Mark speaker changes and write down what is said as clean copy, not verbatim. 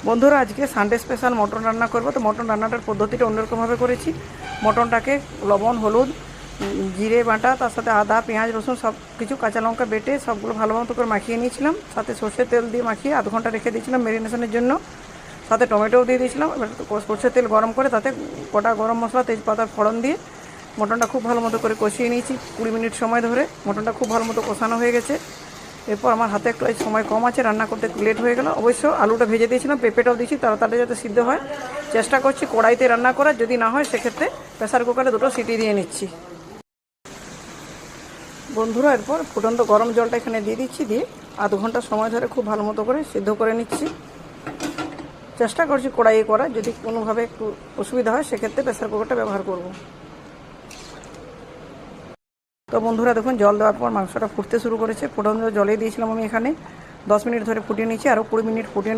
Speaker 1: বন্ধুরা, আজকে Sunday special mutton রান্না করব। তো মটন রান্নাটার পদ্ধতিটা অন্যরকমভাবে করেছি। মটনটাকে লবণ, হলুদ, জিরে বাটা, তার সাথে আদা, পেঁয়াজ, রসুন সব কিছু, কাঁচা লঙ্কা বেটে সবগুলো ভালো মতো করে মাখিয়ে নিয়েছিলাম। সাথে সর্ষের তেল দিয়ে মাখিয়ে আধ ঘন্টা রেখে দিয়েছিলাম ম্যারিনেশনের জন্য। সাথে টমেটোও দিয়ে দিয়েছিলাম। এবার সর্ষের তেল গরম করে তাতে গোটা গরম মশলা, তেজপাতার ফোড়ন দিয়ে মটনটা খুব ভালো মতো করে কষিয়ে নিয়েছি 20 মিনিট সময় ধরে। মটনটা খুব ভালো মতো কষানো হয়ে গেছে। এরপর আমার হাতে একটু সময় কম আছে, রান্না করতে একটু লেট হয়ে গেল। অবশ্য আলুটা ভেজে দিয়েছিলাম, পেঁপেটাও দিয়েছি, তাড়াতাড়ি যাতে সিদ্ধ হয়। চেষ্টা করছি কড়াইতে রান্না করার, যদি না হয় সেক্ষেত্রে প্রেসার কুকারে 2টো সিটি দিয়ে নিচ্ছি। বন্ধুরা, এরপর ফুটন্ত গরম জলটা এখানে দিয়ে দিচ্ছি, দিয়ে আধ ঘন্টা সময় ধরে খুব ভালো মতো করে সিদ্ধ করে নিচ্ছি। চেষ্টা করছি কড়াইয়ে করার, যদি কোনোভাবে একটু অসুবিধা হয় সেক্ষেত্রে প্রেসার কুকারটা ব্যবহার করব। তো বন্ধুরা দেখুন, জল দেওয়ার পর মাংসটা ফুটতে শুরু করেছে। ফুটন্ত জলে দিয়েছিলাম আমি এখানে 10 মিনিট ধরে ফুটিয়ে নিচ্ছি, আরও 20 মিনিট ফুটিয়ে